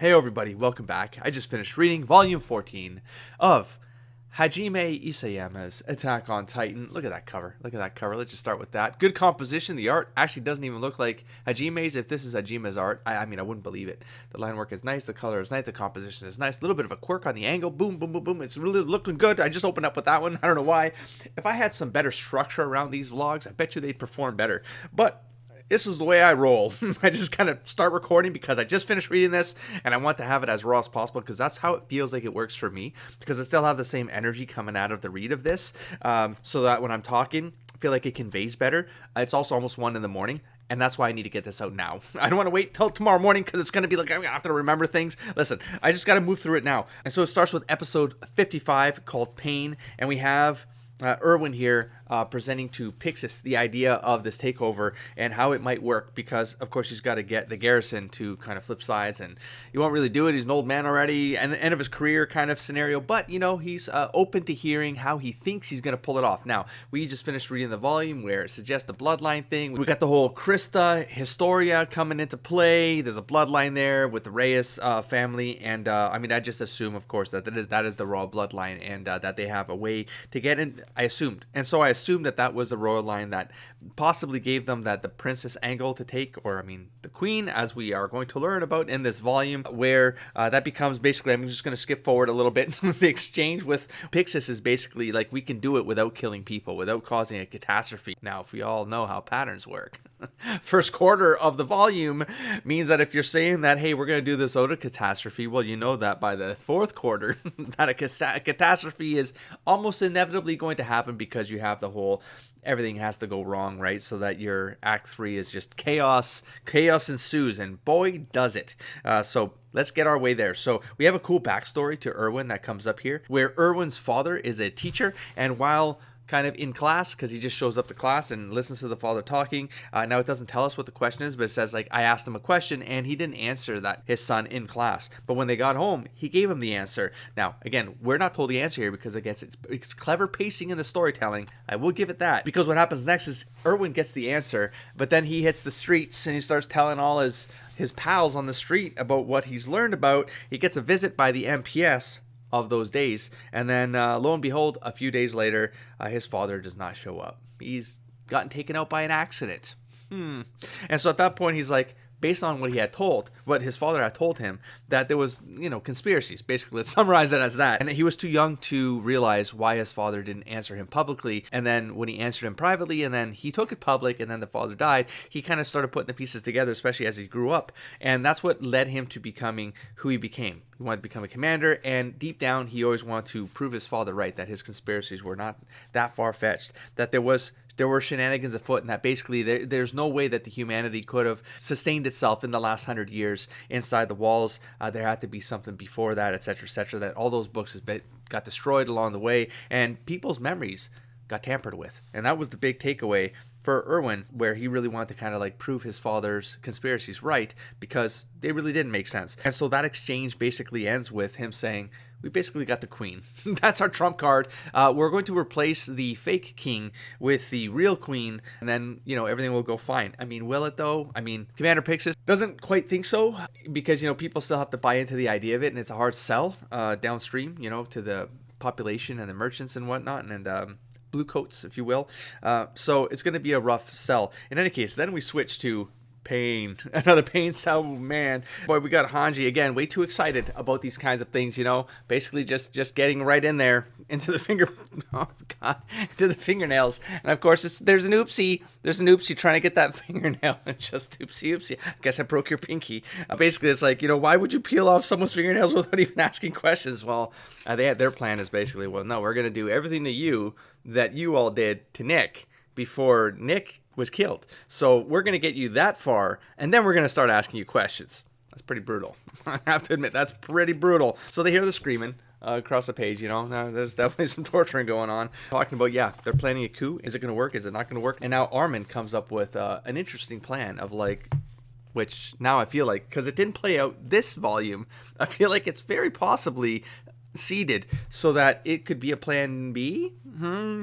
Hey everybody, welcome back. I just finished reading Volume 14 of Hajime Isayama's Attack on Titan. Look at that cover. Look at that cover. Let's just start with that. Good composition. The art actually doesn't even look like Hajime's. If this is Hajime's art, I mean, I wouldn't believe it. The line work is nice. The color is nice. The composition is nice. A little bit of a quirk on the angle. Boom, boom, boom, boom. It's really looking good. I just opened up with that one. I don't know why. If I had some better structure around these vlogs, I bet you they'd perform better. But this is the way I roll. I just kind of start recording because I just finished reading this and I want to have it as raw as possible because that's how it feels like it works for me, because I still have the same energy coming out of the read of this, so that when I'm talking, I feel like it conveys better. It's also almost 1 in the morning, and that's why I need to get this out now. I don't want to wait till tomorrow morning because it's going to be like I'm going to have to remember things. Listen, I just got to move through it now. And so it starts with episode 55 called Pain, and we have Erwin here presenting to Pixis the idea of this takeover and how it might work, because of course he's got to get the garrison to kind of flip sides, and he won't really do it. He's an old man already and the end of his career kind of scenario, but you know, he's open to hearing how he thinks he's going to pull it off. Now, we just finished reading the volume where it suggests the bloodline thing. We got the whole Krista Historia coming into play. There's a bloodline there with the Reyes family, and I mean, I just assume, of course, that is the raw bloodline, and that they have a way to get in. I assumed that was a royal line that possibly gave them the princess angle to take, or I mean the queen, as we are going to learn about in this volume, where that becomes basically, I'm just going to skip forward a little bit. The exchange with Pixis is basically like, we can do it without killing people, without causing a catastrophe. Now, if we all know how patterns work, first quarter of the volume means that if you're saying that, hey, we're going to do this out of catastrophe, well, you know that by the fourth quarter that a catastrophe is almost inevitably going to happen, because you have the whole everything has to go wrong, right? So that your act 3 is just chaos ensues, and boy does it. So let's get our way there. So we have a cool backstory to Erwin that comes up here, where Erwin's father is a teacher, and while kind of in class, because he just shows up to class and listens to the father talking. Now, it doesn't tell us what the question is, but it says, like, I asked him a question and he didn't answer that, his son, in class. But when they got home, he gave him the answer. Now, again, we're not told the answer here because, again, it's clever pacing in the storytelling. I will give it that. Because what happens next is Erwin gets the answer, but then he hits the streets and he starts telling all his pals on the street about what he's learned about. He gets a visit by the MPS of those days, and then lo and behold, a few days later, his father does not show up. He's gotten taken out by an accident. And so at that point, he's like, based on what his father had told him, that there was, conspiracies. Basically, let's summarize it as that. And he was too young to realize why his father didn't answer him publicly. And then when he answered him privately, and then he took it public, and then the father died, he kind of started putting the pieces together, especially as he grew up. And that's what led him to becoming who he became. He wanted to become a commander, and deep down, he always wanted to prove his father right, that his conspiracies were not that far-fetched, that there were shenanigans afoot, and that basically there's no way that the humanity could have sustained itself in the last 100 years inside the walls. There had to be something before that, etc., that all those books got destroyed along the way, and people's memories got tampered with. And that was the big takeaway for Erwin, where he really wanted to kind of like prove his father's conspiracies right, because they really didn't make sense. And so that exchange basically ends with him saying, we basically got the queen. That's our trump card. We're going to replace the fake king with the real queen, and then, everything will go fine. I mean, will it though? I mean, Commander Pixis doesn't quite think so, because, people still have to buy into the idea of it, and it's a hard sell downstream, to the population and the merchants and whatnot, and blue coats, if you will. So it's going to be a rough sell. In any case, then we switch to Pain. Another Pain sell, man. Boy, we got Hanji again, way too excited about these kinds of things, basically just getting right in there into the into the fingernails. And of course, there's an oopsie trying to get that fingernail, and just oopsie. I guess I broke your pinky. Basically, it's like, why would you peel off someone's fingernails without even asking questions? Well, their plan is basically, well, no, we're going to do everything to you that you all did to Nick before Nick was killed. So we're going to get you that far, and then we're going to start asking you questions. That's pretty brutal. I have to admit, that's pretty brutal. So they hear the screaming across the page, there's definitely some torturing going on. Talking about, they're planning a coup. Is it going to work? Is it not going to work? And now Armin comes up with an interesting plan of which now I feel like, because it didn't play out this volume, I feel like it's very possibly seeded so that it could be a plan B,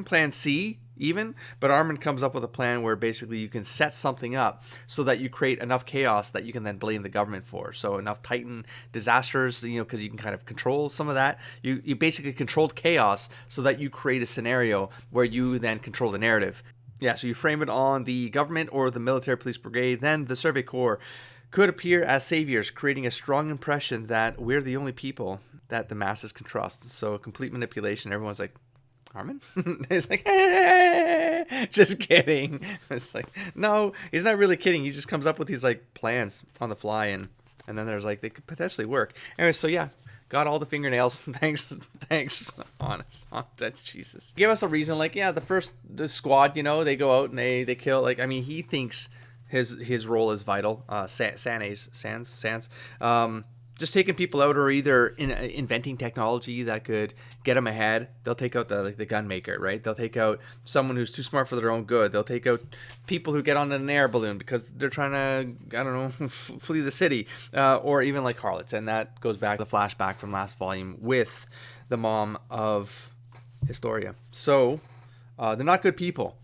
plan C, even, but Armin comes up with a plan where basically you can set something up so that you create enough chaos that you can then blame the government for. So enough Titan disasters, because you can kind of control some of that. You basically controlled chaos so that you create a scenario where you then control the narrative. Yeah, so you frame it on the government or the military police brigade, then the Survey Corps could appear as saviors, creating a strong impression that we're the only people that the masses can trust. So complete manipulation. Everyone's like, Armin? It's like, hey, just kidding. It's like, no, he's not really kidding. He just comes up with these like plans on the fly, and then there's like, they could potentially work. Anyway, so yeah, got all the fingernails. Thanks. Honest, Jesus. Give us a reason, like, yeah, the squad, they go out and they kill. Like, I mean, he thinks his role is vital. Sans. Just taking people out, or either inventing technology that could get them ahead. They'll take out the gun maker, right? They'll take out someone who's too smart for their own good. They'll take out people who get on an air balloon because they're trying to, I don't know, flee the city, or even like harlots. And that goes back to the flashback from last volume with the mom of Historia. So they're not good people.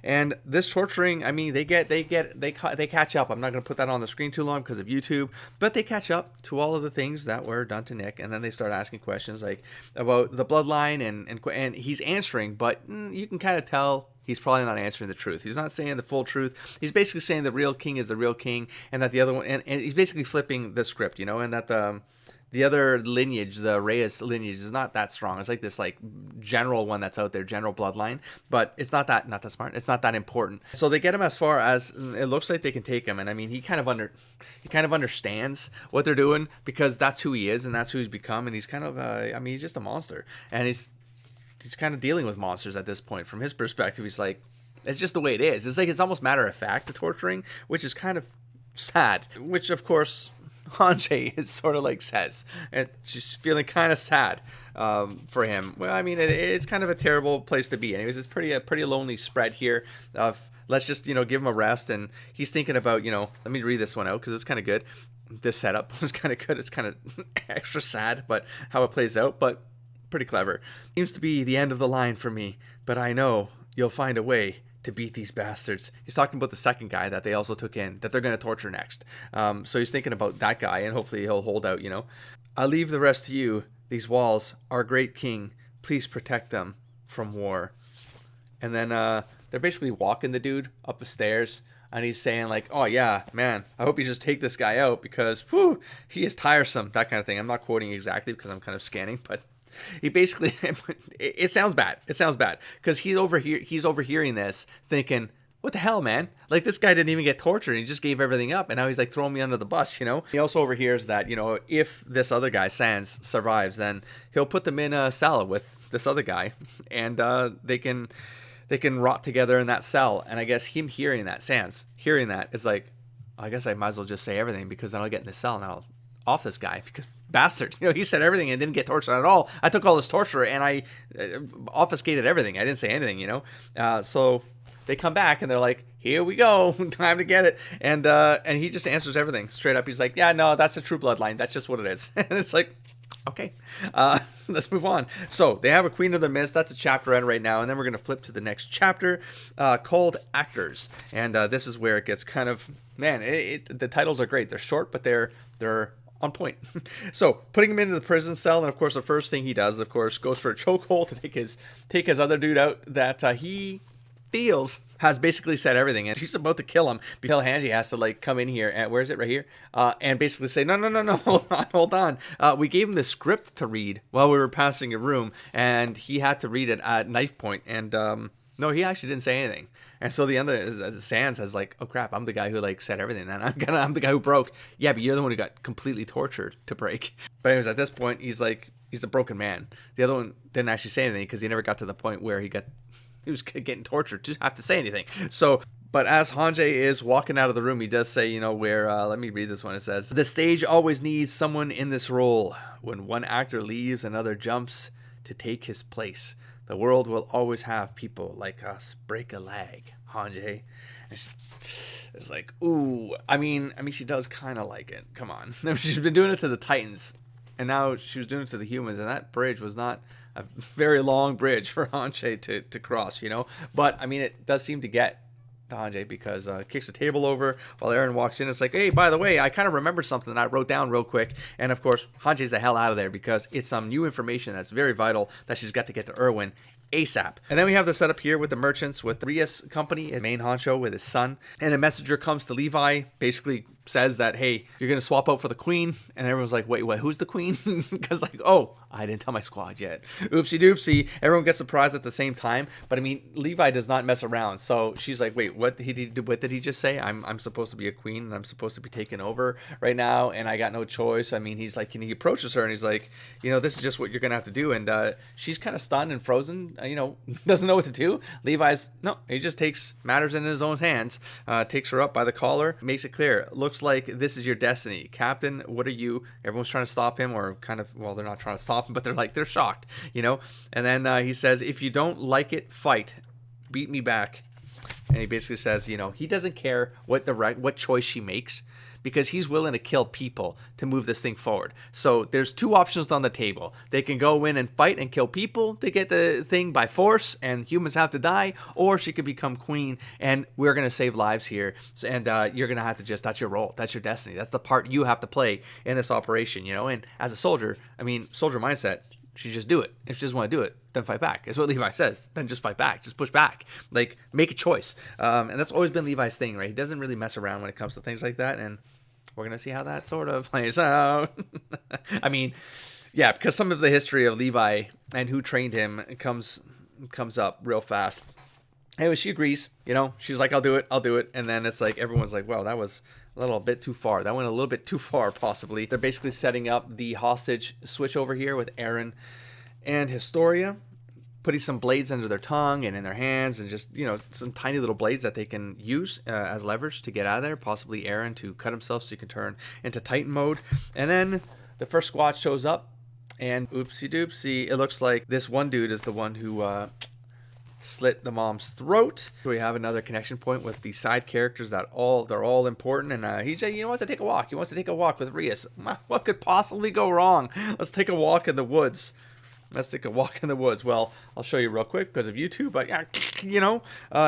And this torturing, I mean, they catch up. I'm not going to put that on the screen too long because of YouTube, but they catch up to all of the things that were done to Nick, and then they start asking questions like about the bloodline, and he's answering, but you can kind of tell he's probably not answering the truth. He's not saying the full truth. He's basically saying the real king is the real king, and that the other one, and he's basically flipping the script, and that the other lineage, the Reyes lineage, is not that strong. It's like this like general one that's out there, general bloodline, but it's not that smart. It's not that important. So they get him as far as it looks like they can take him, and I mean he kind of understands what they're doing because that's who he is and that's who he's become, and he's kind of he's just a monster, and he's kind of dealing with monsters at this point. From his perspective, he's like, it's just the way it is. It's like it's almost matter of fact, the torturing, which is kind of sad. Which of course Hanji is sort of like says, and she's feeling kind of sad for him. Well, I mean, it's kind of a terrible place to be. Anyways, it's a pretty lonely spread here. Let's just give him a rest, and he's thinking about let me read this one out because it's kind of good. This setup was kind of good. It's kind of extra sad, but how it plays out, but pretty clever. Seems to be the end of the line for me, but I know you'll find a way to beat these bastards. He's talking about the second guy that they also took in, that they're going to torture next. So he's thinking about that guy, and hopefully he'll hold out, I'll leave the rest to you. These walls, our great king, please protect them from war. And then they're basically walking the dude up the stairs, and he's saying like, oh yeah, man, I hope you just take this guy out because, whew, he is tiresome, that kind of thing. I'm not quoting exactly because I'm kind of scanning, but he basically, it sounds bad. It sounds bad because he's overhearing this, thinking, "What the hell, man? Like this guy didn't even get tortured. He just gave everything up, and now he's like throwing me under the bus." He also overhears that if this other guy Sans survives, then he'll put them in a cell with this other guy, and they can rot together in that cell. And I guess him hearing that, Sans hearing that, is like, I guess I might as well just say everything because then I'll get in the cell and I'll off this guy because bastard, he said everything and didn't get tortured at all. I took all this torture and I obfuscated everything. I didn't say anything, so they come back and they're like, here we go, time to get it. And he just answers everything straight up. He's like, yeah, no, that's a true bloodline. That's just what it is. And it's like, okay, let's move on. So they have a Queen of the Mist. That's a chapter end right now. And then we're going to flip to the next chapter called Actors. And this is where it gets kind of, man, the titles are great. They're short, but they're on point. So putting him into the prison cell, and of course the first thing he does, of course, goes for a chokehold to take his other dude out that he feels has basically said everything, and he's about to kill him. Because Hanji has to like come in here, and where is it, right here, and basically say, no, hold on. We gave him the script to read while we were passing a room, and he had to read it at knife point, and no, he actually didn't say anything. And so the other Sans has like, oh crap, I'm the guy who like said everything. Then I'm the guy who broke. Yeah, but you're the one who got completely tortured to break. But anyways, at this point, he's a broken man. The other one didn't actually say anything because he never got to the point where he was getting tortured to have to say anything. So, but as Hanji is walking out of the room, he does say, where, let me read this one. It says, the stage always needs someone in this role. When one actor leaves, another jumps to take his place. The world will always have people like us. Break a leg, Hanji. It's like, ooh. I mean, she does kind of like it. Come on. She's been doing it to the Titans and now she was doing it to the humans, and that bridge was not a very long bridge for Hanji to cross, you know. But I mean, it does seem to get to Hanji because kicks the table over while Eren walks in. It's like, hey, by the way, I kind of remember something that I wrote down real quick. And of course, Hanji's the hell out of there because it's some new information that's very vital that she's got to get to Erwin ASAP. And then we have the setup here with the merchants, with Rias company, his main honcho with his son. And a messenger comes to Levi, basically says that, hey, you're going to swap out for the queen. And everyone's like, wait, what? Who's the queen? Because like, oh, I didn't tell my squad yet. Oopsie doopsie. Everyone gets surprised at the same time. But I mean, Levi does not mess around. So she's like, wait, what did he just say? I'm supposed to be a queen and I'm supposed to be taken over right now. And I got no choice. I mean, he's like, and he approaches her and he's like, you know, this is just what you're going to have to do. And she's kind of stunned and frozen, you know, doesn't know what to do. Levi's, no, he just takes matters in his own hands, takes her up by the collar, makes it clear. Looks like this is your destiny. Captain, what are you? Everyone's trying to stop him, or kind of, well, they're not trying to stop him, but they're shocked, you know? And then he says, if you don't like it, fight. Beat me back. And he basically says, you know, he doesn't care what choice she makes, because he's willing to kill people to move this thing forward. So there's two options on the table. They can go in and fight and kill people to get the thing by force and humans have to die, or she could become queen and we're going to save lives here. And you're going to have to that's your role. That's your destiny. That's the part you have to play in this operation, you know? And as a soldier, I mean, soldier mindset, she just do it. If she doesn't want to do it, then fight back. It's what Levi says. Then just fight back. Just push back. Like, make a choice. And that's always been Levi's thing, right? He doesn't really mess around when it comes to things like that. And we're going to see how that sort of plays out. I mean, yeah, because some of the history of Levi and who trained him comes up real fast. Anyway, she agrees. You know, she's like, I'll do it. And then it's like, everyone's like, well, that was a little bit too far. That went a little bit too far, possibly. They're basically setting up the hostage switch over here with Eren and Historia, putting some blades under their tongue and in their hands, and just, you know, some tiny little blades that they can use as leverage to get out of there. Possibly Eren to cut himself so he can turn into Titan mode. And then the first squad shows up, and oopsie doopsie, it looks like this one dude is the one who slit the mom's throat. We have another connection point with the side characters that they're all important, and he wants to take a walk. He wants to take a walk with Rias. What could possibly go wrong? Let's take a walk in the woods. Well, I'll show you real quick because of YouTube, but yeah, you know,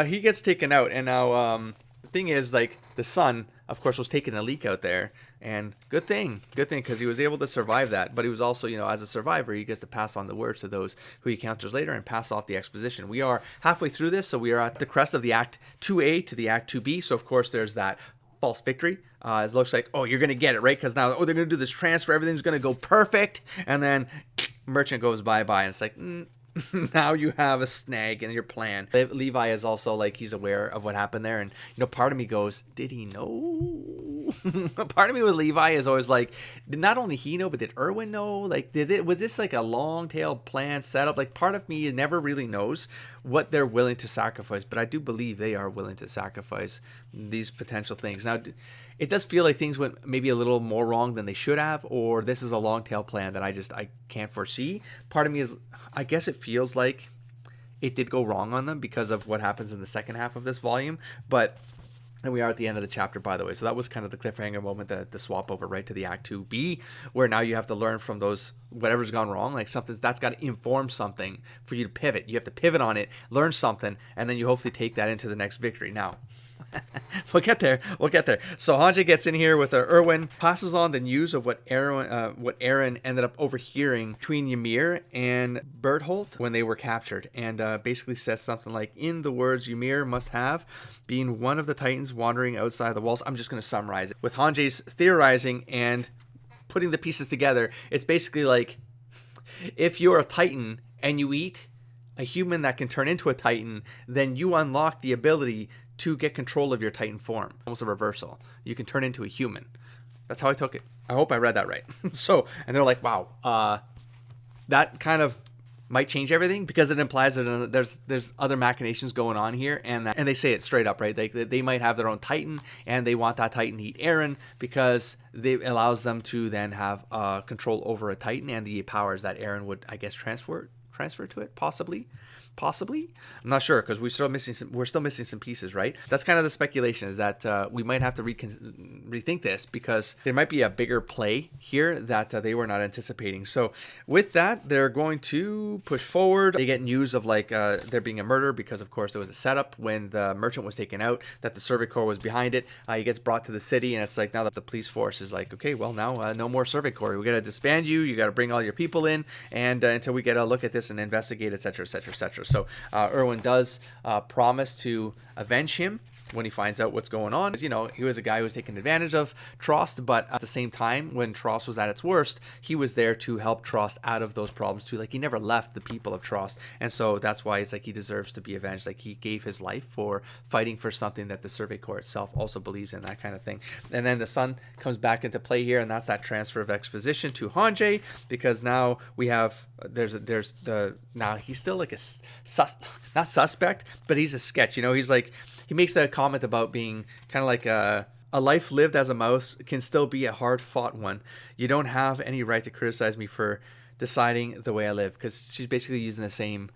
he gets taken out, and now the thing is, like, the son, of course, was taking a leak out there. And good thing, because he was able to survive that. But he was also, you know, as a survivor, he gets to pass on the words to those who he encounters later and pass off the exposition. We are halfway through this, so we are at the crest of the Act 2A to the Act 2B. So, of course, there's that false victory. It looks like, oh, you're going to get it, right? Because now, they're going to do this transfer. Everything's going to go perfect. And then Merchant goes bye-bye. And it's like, now you have a snag in your plan. Levi is also like, he's aware of what happened there. And, you know, part of me goes, did he know? Part of me with Levi is always like, did not only he know, but did Erwin know? Like, was this like a long tail plan set up? Like, part of me never really knows what they're willing to sacrifice, but I do believe they are willing to sacrifice these potential things. Now, it does feel like things went maybe a little more wrong than they should have, or this is a long tail plan that I can't foresee. Part of me is, I guess it feels like it did go wrong on them because of what happens in the second half of this volume, but and we are at the end of the chapter, by the way. So that was kind of the cliffhanger moment, the swap over right to the Act 2B, where now you have to learn from those, whatever's gone wrong, like that's got to inform something for you to pivot. You have to pivot on it, learn something, and then you hopefully take that into the next victory. Now, we'll get there. So Hanji gets in here with Erwin, passes on the news of what Eren ended up overhearing between Ymir and Bertholdt when they were captured, and basically says something like, in the words Ymir must have, being one of the Titans wandering outside the walls. I'm just going to summarize it. With Hanji's theorizing and putting the pieces together, it's basically like, if you're a Titan and you eat a human that can turn into a Titan, then you unlock the ability to get control of your Titan form. Almost a reversal. You can turn into a human. That's how I took it. I hope I read that right. So, and they're like, wow, that kind of might change everything, because it implies that there's other machinations going on here, and they say it straight up, right? They might have their own Titan, and they want that Titan to eat Eren because it allows them to then have control over a Titan and the powers that Eren would, I guess, transfer transfer to it, possibly. I'm not sure, because we're still missing some pieces, right? That's kind of the speculation, is that we might have to rethink this, because there might be a bigger play here that they were not anticipating. So with that, they're going to push forward. They get news of like there being a murder, because of course there was a setup when the merchant was taken out, that the Survey Corps was behind it. He gets brought to the city, and it's like, now that the police force is like, okay, well, now no more Survey Corps. We got to disband you. You got to bring all your people in, and until we get a look at this and investigate, etc., etc., etc. So Erwin does promise to avenge him when he finds out what's going on. You know, he was a guy who was taking advantage of Trost, but at the same time, when Trost was at its worst, he was there to help Trost out of those problems too. Like, he never left the people of Trost, and so that's why it's like he deserves to be avenged. Like, he gave his life for fighting for something that the Survey Corps itself also believes in, that kind of thing. And then the sun comes back into play here, and that's that transfer of exposition to Hanjie, because now we have now he's still like a not suspect, but he's a sketch. You know, he's like, he makes a comment about being kind of like a life lived as a mouse can still be a hard-fought one. You don't have any right to criticize me for deciding the way I live, because she's basically using the same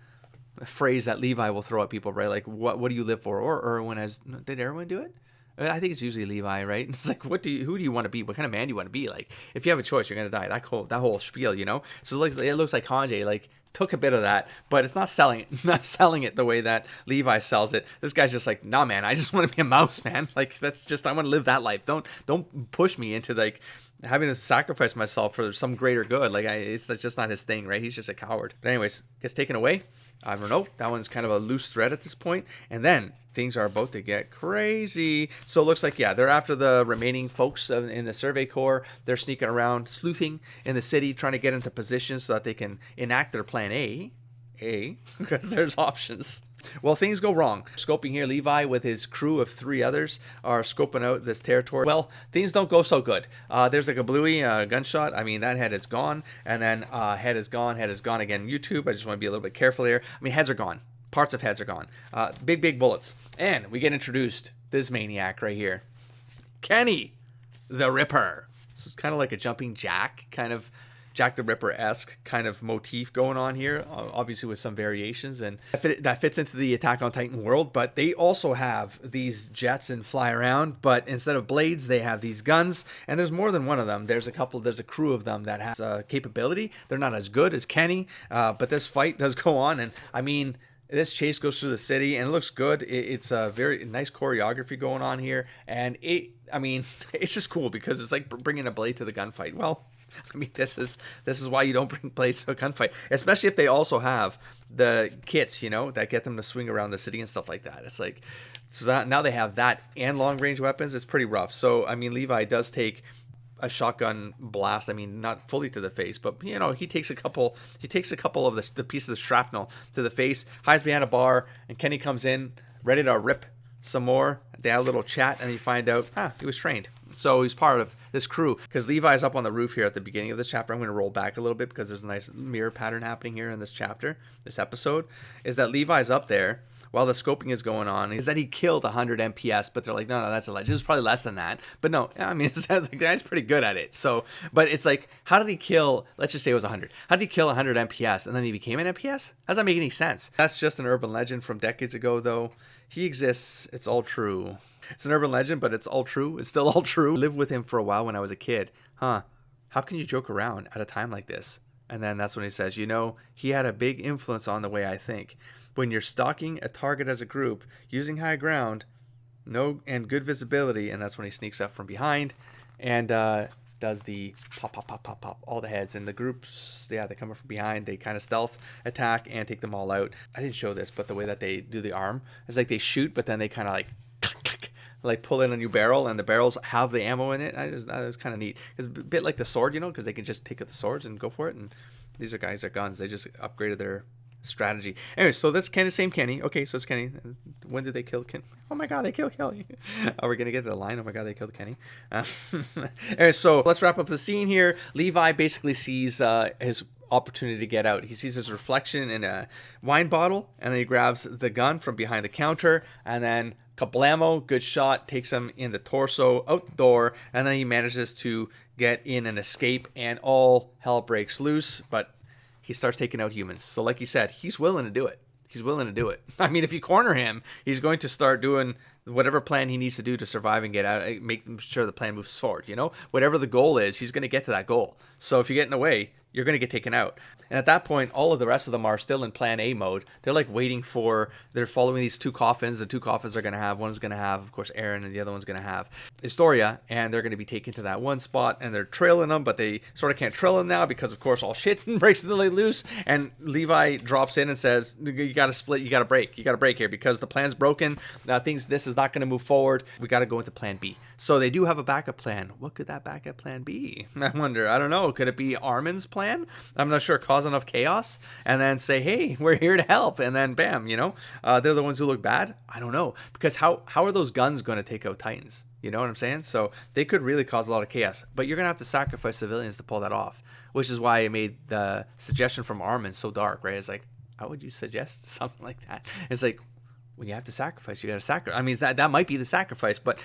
phrase that Levi will throw at people, right? Like, what do you live for? Or Erwin did Erwin do it? I think it's usually Levi, right? It's like, who do you want to be? What kind of man do you want to be? Like, if you have a choice, you're gonna die. That whole spiel, you know. So it looks like Hanjie like took a bit of that, but it's not selling it the way that Levi sells it. This guy's just like, nah, man, I just want to be a mouse, man. Like, I want to live that life. Don't push me into like having to sacrifice myself for some greater good. Like, it's just not his thing, right? He's just a coward. But anyways, gets taken away. I don't know. That one's kind of a loose thread at this point. And then things are about to get crazy. So it looks like, yeah, they're after the remaining folks in the Survey Corps. They're sneaking around, sleuthing in the city, trying to get into position so that they can enact their plan A, because there's options. Well, things go wrong. Scoping here, Levi with his crew of 3 others are scoping out this territory. Well, things don't go so good. There's like a bluey gunshot. I mean, that head is gone. And then head is gone again. YouTube, I just want to be a little bit careful here. I mean, heads are gone. Parts of heads are gone. Big bullets. And we get introduced this maniac right here. Kenny the Ripper. This is kind of like a jumping jack, kind of Jack the Ripper-esque kind of motif going on here, obviously with some variations, and that fits into the Attack on Titan world. But they also have these jets and fly around, but instead of blades, they have these guns, and there's more than one of them. There's a crew of them that has capability. They're not as good as Kenny, but this fight does go on, and I mean, this chase goes through the city and it looks good. It's a very nice choreography going on here, and it's just cool because it's like bringing a blade to the gunfight. Well, I mean, this is why you don't bring blades to a gunfight, especially if they also have the kits, you know, that get them to swing around the city and stuff like that. It's like, so that now they have that and long range weapons. It's pretty rough. So I mean, Levi does take a shotgun blast. I mean, not fully to the face, but you know, he takes a couple of the pieces of shrapnel to the face, hides behind a bar, and Kenny comes in ready to rip some more. They have a little chat, and you find out he was trained. So he's part of this crew, because Levi's up on the roof here at the beginning of this chapter. I'm going to roll back a little bit because there's a nice mirror pattern happening here in this chapter, this episode, is that Levi's up there while the scoping is going on, is that he killed 100 MPS, but they're like, no, that's a legend. It's probably less than that. But no, I mean, the guy's pretty good at it. So, but it's like, how did he kill, let's just say it was 100. How did he kill 100 MPS and then he became an MPS? How does that make any sense? That's just an urban legend from decades ago, though. He exists. It's all true. It's an urban legend, but it's all true. It's still all true. I lived with him for a while when I was a kid. How can you joke around at a time like this? And then that's when he says, you know, he had a big influence on the way I think. When you're stalking a target as a group, using high ground, and good visibility, and that's when he sneaks up from behind and does the pop, all the heads. And the groups, they come up from behind, they kind of stealth attack and take them all out. I didn't show this, but the way that they do the arm, it's like they shoot, but then they kind of like pull in a new barrel, and the barrels have the ammo in it. That was kind of neat. It's a bit like the sword, you know, because they can just take the swords and go for it. And these are guys, they're guns. They just upgraded their strategy. Anyway, so that's Kenny, same Kenny. Okay, so it's Kenny. When did they kill Kenny? Oh my God, they killed Kelly. Are we gonna get to the line? Oh my God, they killed Kenny. Anyway, so let's wrap up the scene here. Levi basically sees his opportunity to get out. He sees his reflection in a wine bottle, and then he grabs the gun from behind the counter, and then kablamo, good shot, takes him in the torso, out the door, and then he manages to get in and escape, and all hell breaks loose. But he starts taking out humans. So like you said, he's willing to do it. He's willing to do it. I mean, if you corner him, he's going to start doing whatever plan he needs to do to survive and get out, make sure the plan moves forward. Whatever the goal is, he's going to get to that goal. So if you get in the way, you're going to get taken out. And at that point, all of the rest of them are still in plan A mode. They're like they're following these 2 coffins. The 2 coffins are going to have, one's going to have, of course, Eren, and the other one's going to have Historia. And they're going to be taken to that one spot, and they're trailing them, but they sort of can't trail them now because, of course, all shit breaks loose. And Levi drops in and says, you got to split, you got to break here because the plan's broken. This is not going to move forward. We got to go into plan B. So they do have a backup plan. What could that backup plan be? I wonder. I don't know. Could it be Armin's plan? I'm not sure. Cause enough chaos and then say, hey, we're here to help. And then bam, they're the ones who look bad. I don't know. Because how are those guns going to take out Titans? You know what I'm saying? So they could really cause a lot of chaos. But you're going to have to sacrifice civilians to pull that off. Which is why I made the suggestion from Armin so dark, right? It's like, how would you suggest something like that? It's like, when you have to sacrifice, you got to sacrifice. I mean, that might be the sacrifice, but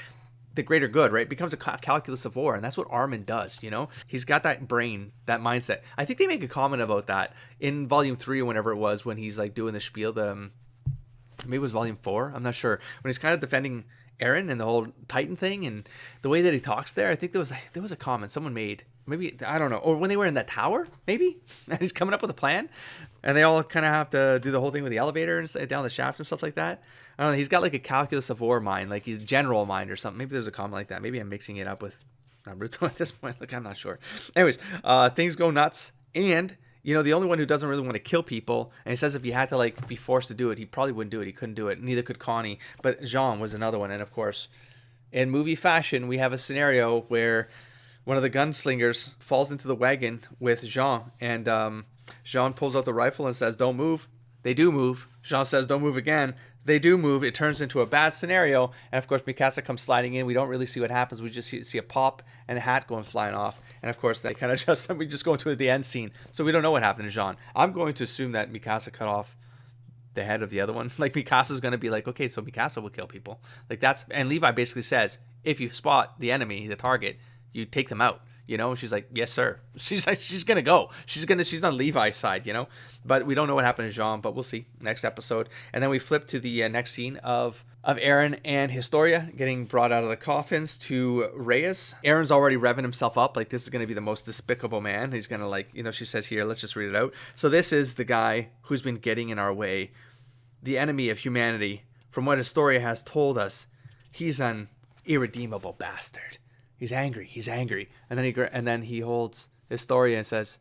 the greater good, right? It becomes a calculus of war, and that's what Armin does, He's got that brain, that mindset. I think they make a comment about that in Volume 3 or whenever it was, when he's like doing the spiel, maybe it was Volume 4, I'm not sure, when he's kind of defending Eren and the whole Titan thing, and the way that he talks there, I think there was a comment someone made, maybe, I don't know, or when they were in that tower, maybe, and he's coming up with a plan, and they all kind of have to do the whole thing with the elevator and down the shaft and stuff like that. I don't know, he's got like a calculus of war mind, like he's general mind or something. Maybe there's a comment like that. Maybe I'm mixing it up with Naruto at this point. Look, I'm not sure. Anyways, things go nuts, and the only one who doesn't really want to kill people, and he says if he had to like be forced to do it, he probably wouldn't do it. He couldn't do it. Neither could Connie. But Jean was another one, and of course, in movie fashion, we have a scenario where one of the gunslingers falls into the wagon with Jean, and Jean pulls out the rifle and says, "Don't move." They do move. Jean says, "Don't move again." They do move. It turns into a bad scenario. And of course, Mikasa comes sliding in. We don't really see what happens. We just see a pop and a hat going flying off. And of course, we just go into the end scene. So we don't know what happened to Jean. I'm going to assume that Mikasa cut off the head of the other one. Like Mikasa's going to be like, okay, so Mikasa will kill people. And Levi basically says, if you spot the enemy, the target, you take them out. She's like, yes, sir. She's going to go. She's on Levi's side, But we don't know what happened to Jean, but we'll see next episode. And then we flip to the next scene of Eren and Historia getting brought out of the coffins to Reyes. Eren's already revving himself up. Like, this is going to be the most despicable man. He's going to she says here, let's just read it out. So this is the guy who's been getting in our way, the enemy of humanity. From what Historia has told us, he's an irredeemable bastard. He's angry. And then he holds Historia and says,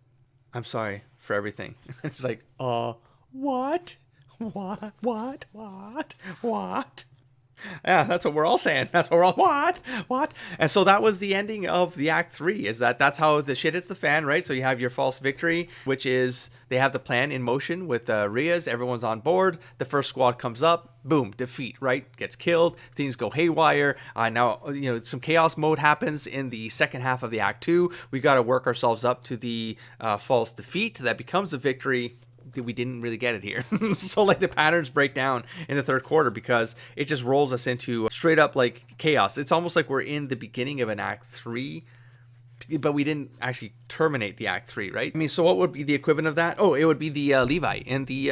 "I'm sorry for everything." He's like, what? Yeah, that's what we're all saying. That's what we're all, what? And so that was the ending of the Act 3, is that's how the shit hits the fan, right? So you have your false victory, which is they have the plan in motion with Riaz. Everyone's on board. The first squad comes up. Boom, defeat, right? Gets killed. Things go haywire. Now, some chaos mode happens in the second half of the Act 2. We got to work ourselves up to the false defeat. That becomes the victory. We didn't really get it here. So like the patterns break down in the third quarter because it just rolls us into straight up like chaos. It's almost like we're in the beginning of an Act 3, but we didn't actually terminate the Act 3, right? I mean, so what would be the equivalent of that? Oh, it would be the Levi and the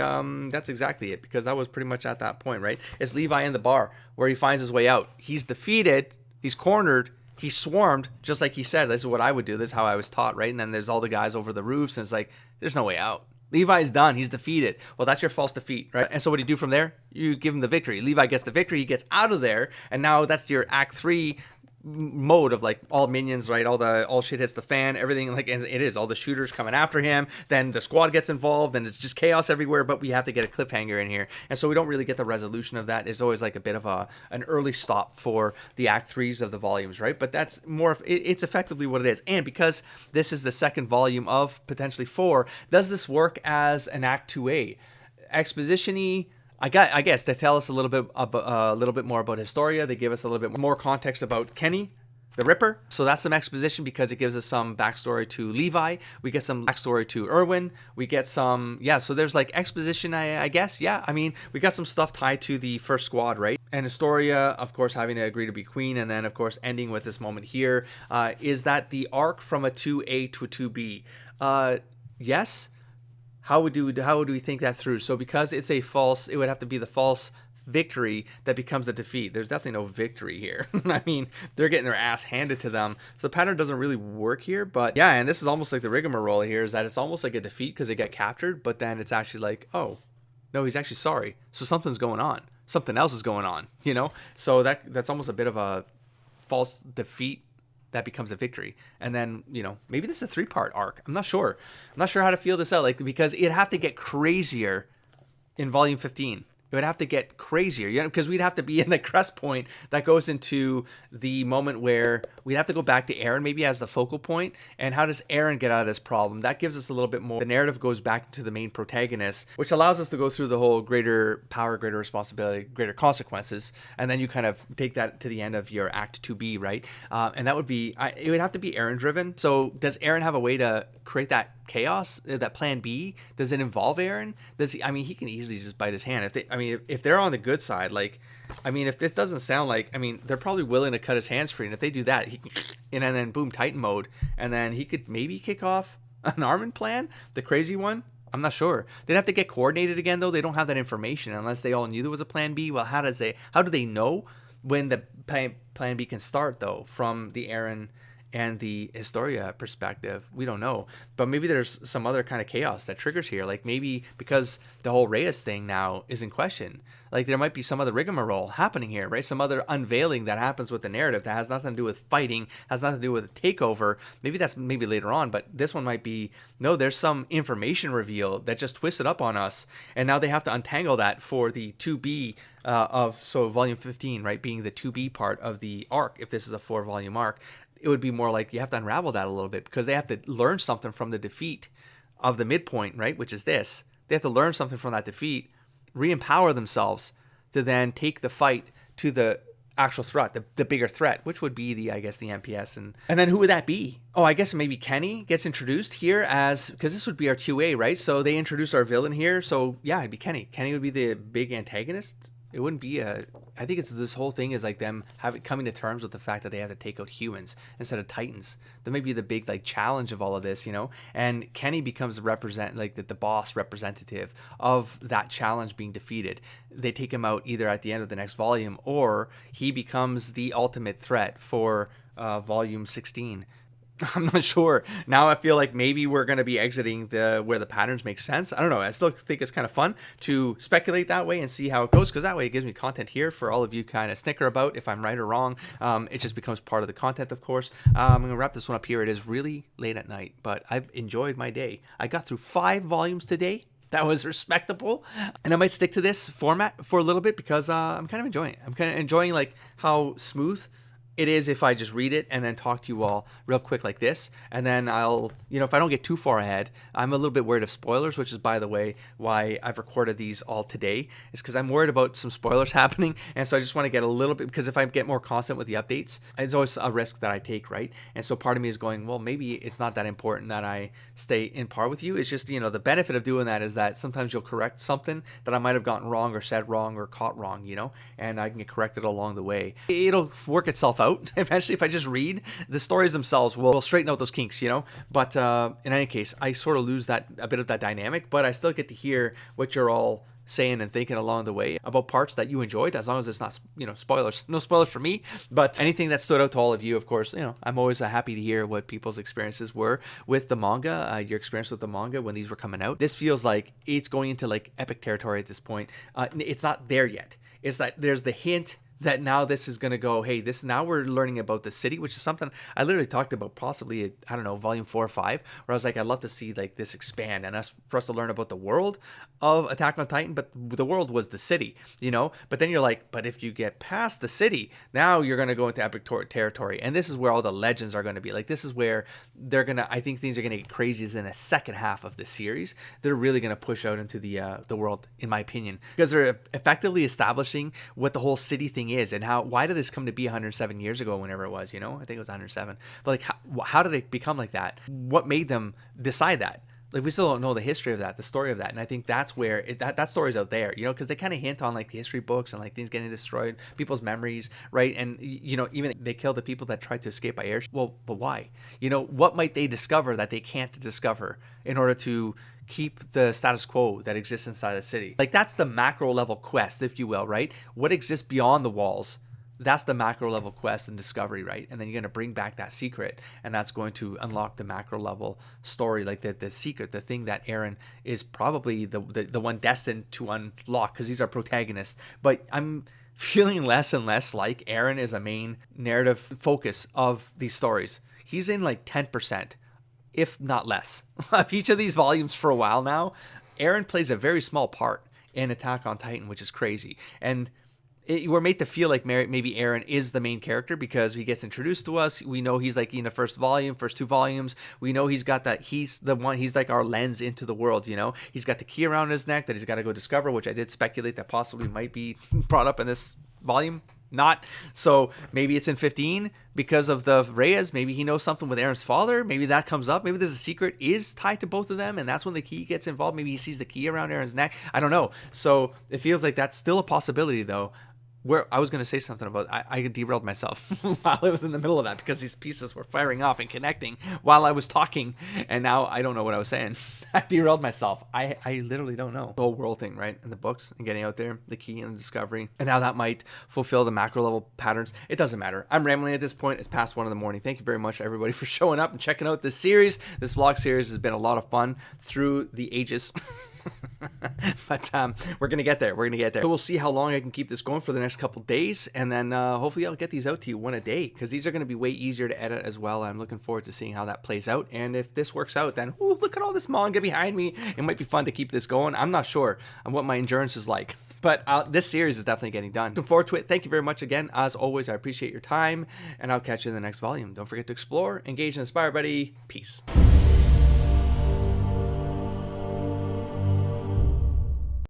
that's exactly it, because that was pretty much at that point, right? It's Levi in the bar where he finds his way out. He's defeated, he's cornered, he's swarmed, just like he said. This is what I would do. This is how I was taught, right? And then there's all the guys over the roofs, and it's like, there's no way out. Levi's done. He's defeated. Well, that's your false defeat, right? And so what do you do from there? You give him the victory. Levi gets the victory. He gets out of there. And now that's your Act 3 mode of like all minions, right? All shit hits the fan, everything, like, and it is all the shooters coming after him. Then the squad gets involved and it's just chaos everywhere, but we have to get a cliffhanger in here. And so we don't really get the resolution of that. It's always like a bit of an early stop for the Act 3s of the volumes, right? But that's more of, it's effectively what it is. And because this is the second volume of potentially 4, does this work as an Act 2A? Exposition-y, I guess they tell us a little bit more about Historia. They give us a little bit more context about Kenny, the Ripper. So that's some exposition because it gives us some backstory to Levi. We get some backstory to Erwin. We get some, so there's like exposition, I guess. Yeah, I mean, we got some stuff tied to the first squad, right? And Historia, of course, having to agree to be queen. And then, of course, ending with this moment here. Is that the arc from a 2A to a 2B? Yes. how would we think that through? So because it's a false, it would have to be the false victory that becomes a defeat. There's definitely no victory here. I mean, they're getting their ass handed to them. So the pattern doesn't really work here. But yeah, and this is almost like the rigmarole here, is that it's almost like a defeat because they get captured, but then it's actually like, oh, no, he's actually sorry. So something's going on. Something else is going on, you know? So that's almost a bit of a false defeat that becomes a victory. And then, you know, maybe this is a 3-part arc. I'm not sure. I'm not sure how to feel this out, like, because it'd have to get crazier in volume 15. It would have to get crazier, you know, because we'd have to be in the crest point that goes into the moment where we'd have to go back to Aaron maybe as the focal point. And how does Aaron get out of this problem? That gives us a little bit more. The narrative goes back to the main protagonist, which allows us to go through the whole greater power, greater responsibility, greater consequences. And then you kind of take that to the end of your Act 2B, right? And that would be, it would have to be Aaron driven. So does Aaron have a way to create that chaos, that plan B? Does it involve Aaron? Does he? I mean, he can easily just bite his hand. If they're on the good side, like, I mean, if this doesn't sound like, I mean, they're probably willing to cut his hands free, and if they do that, he can, and then boom, Titan mode, and then he could maybe kick off an Armin plan, the crazy one. I'm not sure. They'd have to get coordinated again, though. They don't have that information unless they all knew there was a plan B. Well, how do they know when the plan B can start, though, from the Aaron and the Historia perspective? We don't know, but maybe there's some other kind of chaos that triggers here. Like maybe because the whole Reyes thing now is in question, like there might be some other rigmarole happening here, right? Some other unveiling that happens with the narrative that has nothing to do with fighting, has nothing to do with a takeover. Maybe that's maybe later on, but this one might be, no, there's some information reveal that just twisted up on us, and now they have to untangle that for the 2B so volume 15, right, being the 2B part of the arc. If this is a 4-volume arc, it would be more like you have to unravel that a little bit, because they have to learn something from the defeat of the midpoint, right? Which is this. They have to learn something from that defeat, re-empower themselves to then take the fight to the actual threat, the bigger threat, which would be the MPS. And then who would that be? Oh, I guess maybe Kenny gets introduced here because this would be our 2A, right? So they introduce our villain here. So yeah, it'd be Kenny. Kenny would be the big antagonist. It wouldn't be I think it's this whole thing is like them coming to terms with the fact that they have to take out humans instead of Titans. That may be the big like challenge of all of this, you know. And Kenny becomes the boss representative of that challenge being defeated. They take him out either at the end of the next volume, or he becomes the ultimate threat for volume 16. I'm not sure. Now I feel like maybe we're going to be exiting where the patterns make sense. I don't know. I still think it's kind of fun to speculate that way and see how it goes, because that way it gives me content here for all of you kind of snicker about if I'm right or wrong. It just becomes part of the content, of course. I'm going to wrap this one up here. It is really late at night, but I've enjoyed my day. I got through 5 volumes today. That was respectable, and I might stick to this format for a little bit because I'm kind of enjoying it. I'm kind of enjoying like how smooth it is if I just read it and then talk to you all real quick like this. And then I'll, you know, if I don't get too far ahead, I'm a little bit worried of spoilers, which is, by the way, why I've recorded these all today, is because I'm worried about some spoilers happening. And so I just want to get a little bit, because if I get more constant with the updates, it's always a risk that I take, right? And so part of me is going, well, maybe it's not that important that I stay in par with you. It's just, you know, the benefit of doing that is that sometimes you'll correct something that I might have gotten wrong or said wrong or caught wrong, you know, and I can get corrected along the way. It'll work itself out. Eventually, if I just read, the stories themselves will straighten out those kinks, you know. But in any case, I sort of lose a bit of that dynamic, but I still get to hear what you're all saying and thinking along the way about parts that you enjoyed, as long as it's not, you know, spoilers. No spoilers for me, but anything that stood out to all of you, of course, you know, I'm always happy to hear what people's experiences were with the manga, your experience with the manga when these were coming out. This feels like it's going into like epic territory at this point. It's not there yet. It's that there's the hint that now this is going to go, hey, now we're learning about the city, which is something I literally talked about possibly, I don't know, volume 4 or 5, where I was like, I'd love to see like this expand and for us to learn about the world of Attack on Titan, but the world was the city, you know. But then you're like, but if you get past the city, now you're going to go into epic territory, and this is where all the legends are going to be. Like, this is where I think things are going to get crazy is in the second half of the series. They're really going to push out into the world, in my opinion, because they're effectively establishing what the whole city thing is, and why did this come to be 107 years ago, whenever it was, you know. I think it was 107, but like how did it become like that? What made them decide that? Like, we still don't know the history of that, the story of that, and I think that's where that story's out there, because they kind of hint on like the history books and like things getting destroyed, people's memories, right? And even they kill the people that tried to escape by air. Well, but why? What might they discover that they can't discover in order to keep the status quo that exists inside the city? Like, that's the macro level quest, if you will, right? What exists beyond the walls? That's the macro level quest and discovery, right? And then you're going to bring back that secret, and that's going to unlock the macro level story, like the secret, the thing that Eren is probably the one destined to unlock, because he's our protagonist. But I'm feeling less and less like Eren is a main narrative focus of these stories. He's in like 10%, if not less, of each of these volumes for a while now. Eren plays a very small part in Attack on Titan, which is crazy. And we're made to feel like maybe Eren is the main character because he gets introduced to us. We know he's like in the first two volumes. We know he's got that. He's the one. He's like our lens into the world. He's got the key around his neck that he's got to go discover, which I did speculate that possibly might be brought up in this volume. Not. So maybe it's in 15 because of the Reyes. Maybe he knows something with Eren's father. Maybe that comes up. Maybe there's a secret is tied to both of them, and that's when the key gets involved. Maybe he sees the key around Eren's neck. I don't know. So it feels like that's still a possibility, though. Where I was going to say something about, I derailed myself while I was in the middle of that because these pieces were firing off and connecting while I was talking, and now I don't know what I was saying. I derailed myself. I literally don't know. The whole world thing, right? And the books and getting out there, the key and the discovery, and how that might fulfill the macro level patterns. It doesn't matter. I'm rambling at this point. It's past 1 in the morning. Thank you very much, everybody, for showing up and checking out this series. This vlog series has been a lot of fun through the ages. But we're gonna get there. So we'll see how long I can keep this going for the next couple days, and then hopefully I'll get these out to you one a day, because these are going to be way easier to edit as well. I'm looking forward to seeing how that plays out, and if this works out, then look at all this manga behind me. It might be fun to keep this going. I'm not sure on what my endurance is like, but this series is definitely getting done. Looking forward to it. Thank you very much again. As always, I appreciate your time, and I'll catch you in the next volume. Don't forget to explore, engage, and inspire, buddy. Peace.